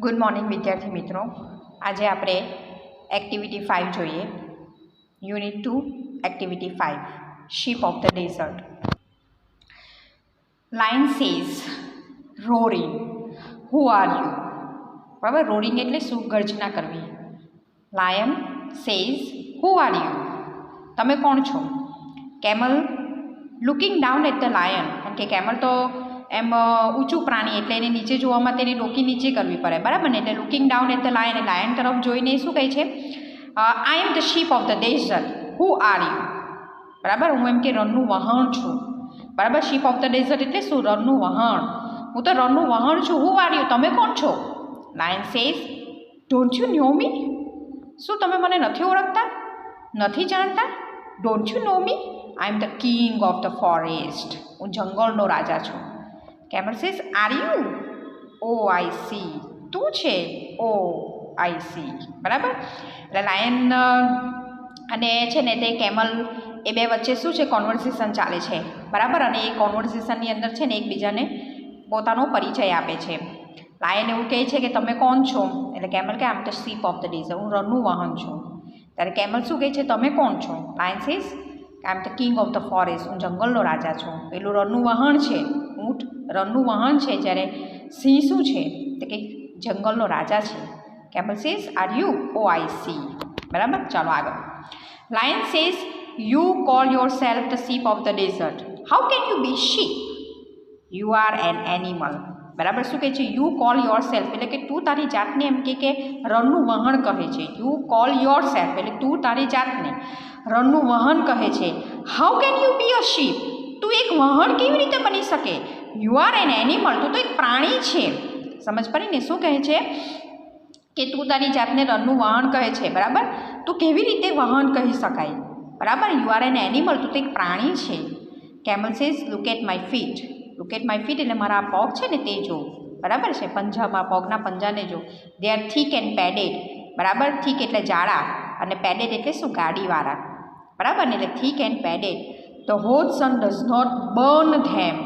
Good morning વિદ્યાર્થી મિત્રો. આજે આપણે એક્ટિવિટી 5 જોઈએ. Unit 2 activity 5 ship of the desert. Lion says roaring who are you. બરાબર, રોરિંગ એટલે શું? ગર્જના કરવી. Lion says who are you, તમે કોણ છો? Camel looking down at the lion, કારણ કે કેમલ તો એમ ઊંચું પ્રાણી એટલે એને નીચે જોવામાં તેની ડોકી નીચે કરવી પડે, બરાબર ને? એટલે looking down at the lion, lion તરફ જોઈને શું કહે છે? I am the ship of the desert who are you. બરાબર, હું એમ કે રણનું વહાણ છું. બરાબર, શીપ ઓફ ધ ડેઝર્ટ એટલે શું? રણનું વહાણ. હું તો રણનું વહાણ છું. હુ આર યુ, તમે કોણ છો? Lion says don't you know me. શું તમે મને નથી ઓળખતા, નથી જાણતા? Don't you know me, I am the king of the forest. હું જંગલનો રાજા છું. Camel says are you. Oh I see, તું છે. Oh I see. બરાબર, એટલે લાયન અને છે ને તે કેમલ એ બે વચ્ચે શું છે? કોન્વર્સેશન ચાલે છે. બરાબર, અને એ કોન્વર્સેશનની અંદર છે ને એકબીજાને પોતાનો પરિચય આપે છે. લાયન એવું કહે છે કે તમે કોણ છો? એટલે કેમલ કે આમ the ship of the desert, હું રણનું વાહન છું. ત્યારે કેમલ શું કહે છે? તમે કોણ છો? Lion says I am the king of the forest, હું જંગલનો રાજા છું. પેલું રણનું વાહન છે, ઊંટ રણનું વાહન છે, જ્યારે સિંહ શું છે? તો કે જંગલનો રાજા છે. Camel says are you. Oh I see. બરાબર, ચાલો આગળ. Lion says you call yourself the ship of the desert, how can you be ship? You are an animal. બરાબર, શું કહે છે? યુ કોલ યોર સેલ્ફ એટલે કે તું તારી જાતને એમ કે રણનું વહન કહે છે. યુ કોલ યોર સેલ્ફ એટલે તું તારી જાતને રણનું વહન કહે છે. How can you be a ship, તું એક વહણ કેવી રીતે બની શકે? યુ આર એન એનિમલ, તું તો એક પ્રાણી છે. સમજ પડી ને? શું કહે છે કે તું તારી જાતને રણનું વહન કહે છે. બરાબર, તું કેવી રીતે વહન કહી શકાય? બરાબર, યુ આર એન એનિમલ, તું તો એક પ્રાણી છે. Camel says look at my feet. Look at my feet એટલે મારા પગ છે ને તે જો. બરાબર છે, પંજામાં પગના પંજાને જો. They are thick and padded. બરાબર, થીક એટલે જાડા અને પેડેડ એટલે શું? ગાડીવાળા. બરાબર ને? એટલે thick and padded. The hot sun does not burn them.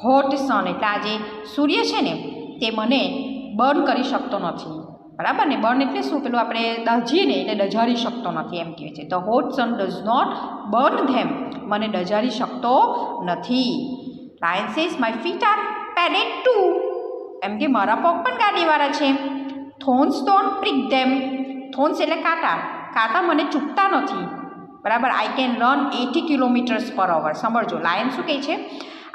Hot sun એટલે આ જે સૂર્ય છે ને તે મને બર્ન કરી શકતો નથી. બરાબર ને? બર્ન એટલે શું? પેલું આપણે દાજીએ ને એટલે ડજારી શકતો નથી એમ કહે છે. The hot sun does not burn them, મને ડજારી શકતો નથી. Lion says my feet are padded too, એમ કે મારા પગ પણ ગાડીવાળા છે. Thorns don't prick them. Thorns એટલે કાંટા, કાંટા મને ચૂપતા નથી. બરાબર, આઈ કેન રન 80 કિલોમીટર્સ પર અવર. સમજો, લાયન શું કહે છે?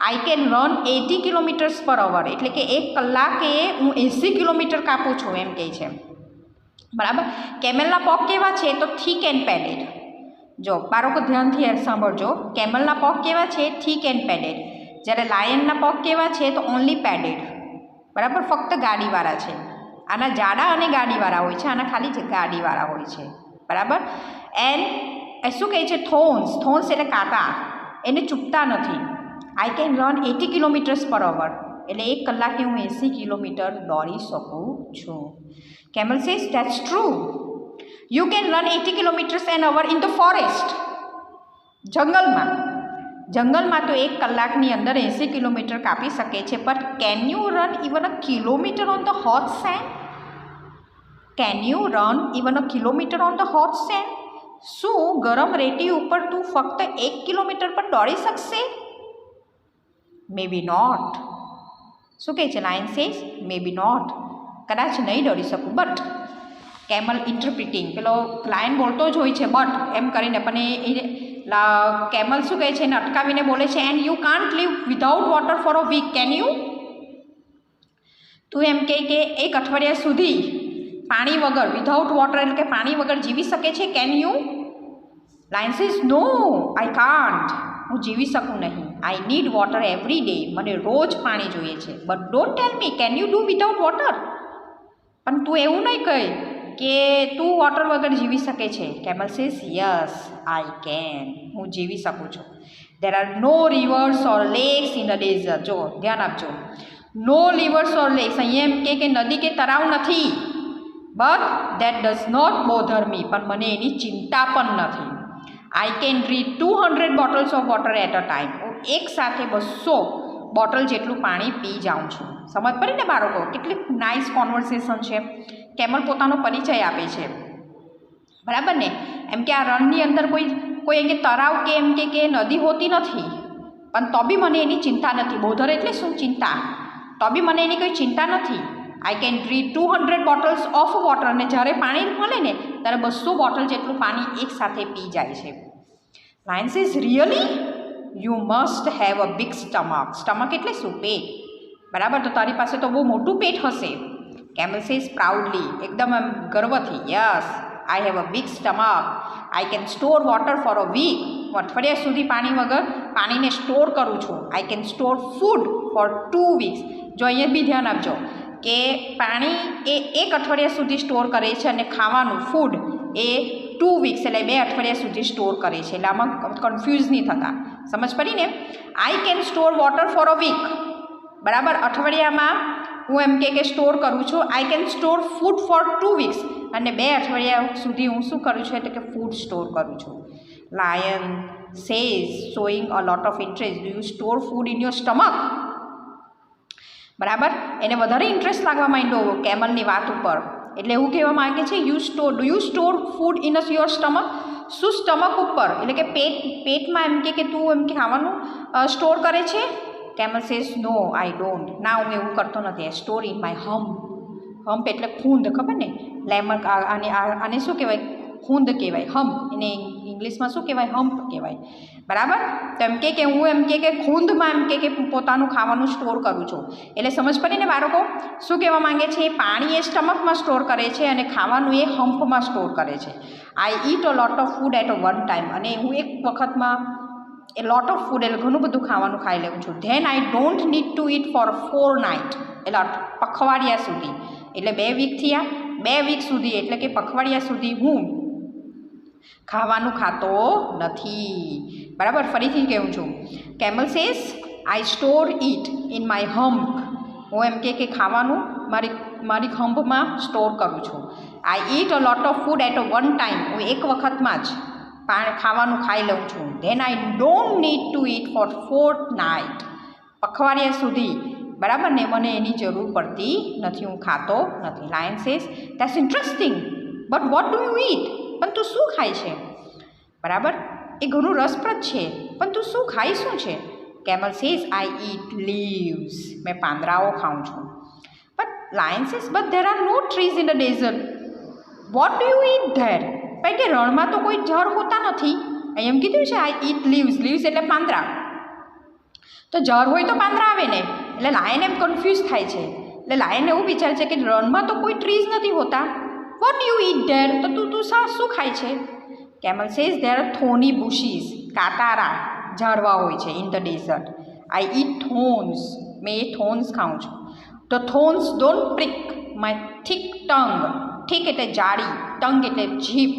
આઈ કેન રન 80 કિલોમીટર્સ પર અવર એટલે કે 1 કલાકે હું 80 કિલોમીટર કાપું છું એમ કહે છે. બરાબર, કેમેલના પગ કેવા છે? તો થીક એન્ડ પેડેડ. જો બાળકો ધ્યાનથી સાંભળજો, કેમલના પગ કેવા છે? Thick and padded. જ્યારે લાયનના પગ કેવા છે? તો ઓનલી પેડેડ. બરાબર, ફક્ત ગાડીવાળા છે. આના જાડા અને ગાડીવાળા હોય છે, આના ખાલી ગાડીવાળા હોય છે. બરાબર, એન્ડ શું કહે છે? થોન્સ. થોન્સ એટલે કાંટા, એને ચૂપતા નથી. આઈ કેન રન 80 કિલોમીટર્સ પર અવર એટલે 1 કલાકે હું 80 કિલોમીટર દોડી શકું છું. Camel says that's true. You can run 80 kilometres an hour in the forest. જંગલમાં તો 1 કલાકની અંદર 80 કિલોમીટર કાપી શકે છે. But can you run even a kilometre on the hot send? Can you run even a kilometre on the hot send? શું ગરમ રેતી ઉપર તું ફક્ત 1 કિલોમીટર પર દોડી શકશે? Maybe not. શું કહે છે lion says? Maybe not, કદાચ નહીં દોડી શકું. બટ કેમલ ઇન્ટરપ્રિટિંગ, પેલો લાયન બોલતો જ હોય છે બટ એમ કરીને, પણ એ કેમલ શું કહે છે? એને અટકાવીને બોલે છે and you can't live without water for a week, can you? તું એમ કે 1 અઠવાડિયા સુધી પાણી વગર, વિધાઉટ વોટર એટલે કે પાણી વગર જીવી શકે છે? Can you? Lion says no I can't, હું જીવી શકું નહીં. I need water every day, મને રોજ પાણી જોઈએ છે. But don't tell me can you do without water, પણ તું એવું નહીં કહે કે તું વોટર વગર જીવી શકે છે. Camel says yes I can, હું જીવી શકું છું. There are no rivers or lakes in the desert. જો ધ્યાન આપજો, નો રિવર્સ ઓર લેક્સ, અહીંયા એમ કે નદી કે તળાવ નથી. But that does not bother me, પણ મને એની ચિંતા પણ નથી. I can drink 200 bottles of water at a time, હું એક સાથે 200 બોટલ જેટલું પાણી પી જાઉં છું. સમજ પડી ને બાળકો? કેટલી નાઇસ કોન્વર્સેશન છે. કેમલ પોતાનો પરિચય આપે છે, બરાબર ને? એમ કે આ રણની અંદર કોઈ એમ કે તળાવ કે એમ કે નદી હોતી નથી, પણ તો બી મને એની ચિંતા નથી. બોધર એટલે શું? ચિંતા. તો બી મને એની કોઈ ચિંતા નથી. I can drink 200 bottles of water. અને જ્યારે પાણી મળે ને ત્યારે 200 બોટલ જેટલું પાણી એકસાથે પી જાય છે. Lion says really you must have a big stomach. Stomach એટલે શું? પેટ. બરાબર, તો તારી પાસે તો બહુ મોટું પેટ હશે. કેમલ સેઝ પ્રાઉડલી, એકદમ આમ ગર્વથી, yes I have a big stomach. I can store water for a week. હું અઠવાડિયા સુધી પાણીને સ્ટોર કરું છું. I can store food for 2 weeks. જો અહીંયા બી ધ્યાન આપજો કે પાણી એ 1 અઠવાડિયા સુધી સ્ટોર કરે છે અને ખાવાનું ફૂડ એ 2 વીક્સ એટલે 2 અઠવાડિયા સુધી સ્ટોર કરે છે. એટલે આમાં કન્ફ્યુઝ નહીં થતા. સમજ પડી ને? I can store water for a week. બરાબર, અઠવાડિયામાં હું એમ કે સ્ટોર કરું છું. I can store food for 2 weeks અને 2 અઠવાડિયા સુધી હું શું કરું છું? એટલે કે ફૂડ સ્ટોર કરું છું. Lion says showing a lot of interest, do you store food in your stomach? બરાબર, એને વધારે ઇન્ટરેસ્ટ લાગવા માંડ્યો કેમલની વાત ઉપર. એટલે એવું કહેવા માગે છે do you store food in your stomach? શું સ્ટમક ઉપર એટલે કે પેટમાં એમ કે તું એમ કે ખાવાનું સ્ટોર કરે છે? Camel says no I don't. ના, હું એવું કરતો નથી. I store in my hump. Hump એટલે ખૂંદ, ખબર ને? લેમન આને શું કહેવાય? ખૂંદ કહેવાય. હમ્પ એને ઇંગ્લિશમાં શું કહેવાય? હમ્પ કહેવાય. બરાબર, તો એમ કે હું એમ કે ખૂંદમાં એમ કે પોતાનું ખાવાનું સ્ટોર કરું છું. એટલે સમજ પડી ને બાળકો? શું કહેવા માંગે છે? પાણી એ સ્ટમકમાં સ્ટોર કરે છે અને ખાવાનું એ હમ્પમાં સ્ટોર કરે છે. I eat a lot of food at a one time. અને હું એક વખતમાં એ લોટ ઓફ ફૂડ એટલે ઘણું બધું ખાવાનું ખાઈ લઉં છું. Then I don't need to eat for 4 night. એટલે પખવાડિયા સુધી, એટલે 2 વીક થયા. 2 વીક સુધી એટલે કે પખવાડિયા સુધી હું ખાવાનું ખાતો નથી. બરાબર, ફરીથી કહું છું. Camel says I store it in my hump. હું એમ કે ખાવાનું મારી હમ્પમાં સ્ટોર કરું છું. આઈ eat a lot of food at a one time. હું એક વખતમાં જ ખાવાનું ખાઈ લઉં છું. Then I don't need to eat for 4 night. પખવાડિયા સુધી, બરાબર ને? મને એની જરૂર પડતી નથી, હું ખાતો નથી. Lion says that's interesting but what do you ઈટ? પણ તું શું ખાય છે? બરાબર, એ ઘણું રસપ્રદ છે, પણ તું શું ખાય શું છે? Camel says I eat leaves. મેં પાંદડાઓ ખાઉં છું. But lion says but there are no trees in the desert. What do you eat there? કારણ કે રણમાં તો કોઈ ઝાડ હોતા નથી. અહીં એમ કીધું છે આઈ ઈટ લીવ્સ. લીવ્સ એટલે પાંદડા. તો ઝાડ હોય તો પાંદડા આવે ને. એટલે લાયન એમ કન્ફ્યુઝ થાય છે. એટલે લાયન એવું વિચારે છે કે રણમાં તો કોઈ ટ્રીઝ નથી હોતા. What you eat there? તો તું શું ખાય છે? Camel says there are thorny bushes. કાંટારા ઝાડવા હોય છે in the desert. I eat thorns. મેં એ થોન્સ ખાઉં છું. The thorns don't prick my thick tongue. ઠીક એટલે જાડી, ટંગ એટલે જીભ.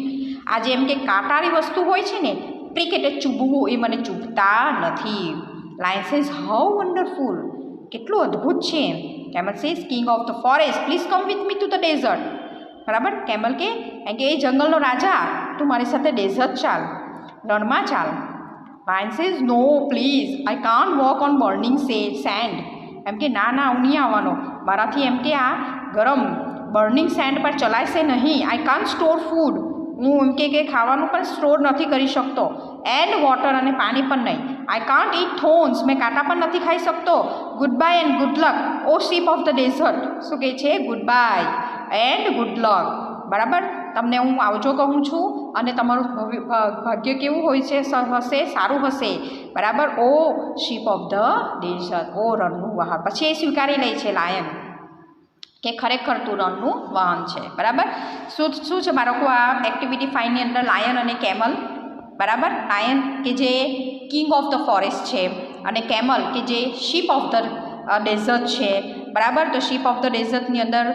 આ જે એમ કે કાંટાળી વસ્તુ હોય છે ને, પ્રિક એટલે ચૂબવું, એ મને ચૂબતા નથી. Lion says how wonderful. કેટલું અદ્ભુત છે. Camel says king of the forest please come with me to the desert. બરાબર, કેમલ કે એ જંગલનો રાજા, તું મારી સાથે ડેઝર્ટ ચાલ, રણમાં ચાલ. Lion says no please I can't walk on burning sand. એમ કે ના હું નહીં આવવાનો. મારાથી એમ કે આ ગરમ બર્નિંગ સેન્ડ પર ચલાશે નહીં. I can't store food. હું એમ કે ખાવાનું પણ સ્ટોર નથી કરી શકતો. એન્ડ વોટર અને પાણી પણ નહીં. I can't eat thorns. મેં કાંટા પણ નથી ખાઈ શકતો. Goodbye and good luck o ship of the desert. શું કહે છે? Goodbye and good luck. બરાબર, તમને હું આવજો કહું છું અને તમારું ભાગ્ય કેવું હોય છે? હશે, સારું હશે. બરાબર, ઓ શીપ ઓફ ધ ડેઝર્ટ. ઓ રણનું વાહન. પછી એ સ્વીકારી લે છે લાયન કે ખરેખર તું રણનું વાહન છે. બરાબર, શું છે બાળકો આ એક્ટિવિટી 5ની અંદર? લાયન અને કેમલ. બરાબર, લાયન કે જે કિંગ ઓફ ધ ફોરેસ્ટ છે અને કેમલ કે જે શીપ ઓફ ધ ડેઝર્ટ છે. બરાબર, તો શીપ ઓફ ધ ડેઝર્ટની અંદર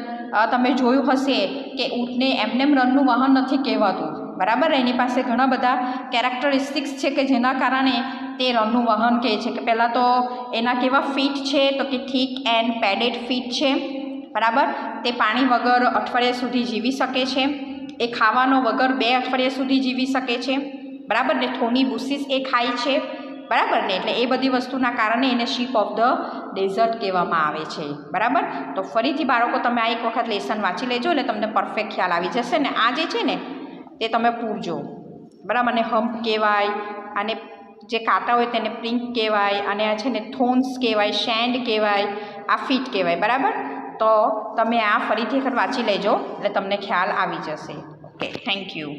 તમે જોયું હશે કે ઊંટને એમનેમ રણનું વાહન નથી કહેવાતું. બરાબર, એની પાસે ઘણા બધા કેરેક્ટરિસ્ટિક્સ છે કે જેના કારણે તે રણનું વાહન કહે છે. કે પહેલાં તો એના કેવા ફીટ છે? તો કે થીક એન્ડ પેડેડ ફીટ છે. બરાબર, તે પાણી વગર અઠવાડિયા સુધી જીવી શકે છે. એ ખાવાનો વગર 2 અઠવાડિયા સુધી જીવી શકે છે. બરાબર ને? થોની બુશીસ એ ખાય છે. બરાબર ને, એટલે એ બધી વસ્તુના કારણે એને શીપ ઓફ ધ ડેઝર્ટ કહેવામાં આવે છે, બરાબર. તો ફરીથી બાળકો તમે આ એક વખત લેસન વાંચી લેજો એટલે તમને પરફેક્ટ ખ્યાલ આવી જશે ને. આ જે છે ને તે તમે પૂરજો, બરાબર. અને હમ્પ કહેવાય, અને જે કાંટા હોય તેને પ્રિંક કહેવાય, અને આ છે ને થોન્સ કહેવાય, શેન્ડ કહેવાય, આ ફીટ કહેવાય, બરાબર. તો તમે આ ફરીથી વખત વાંચી લેજો એટલે તમને ખ્યાલ આવી જશે. Okay, thank you.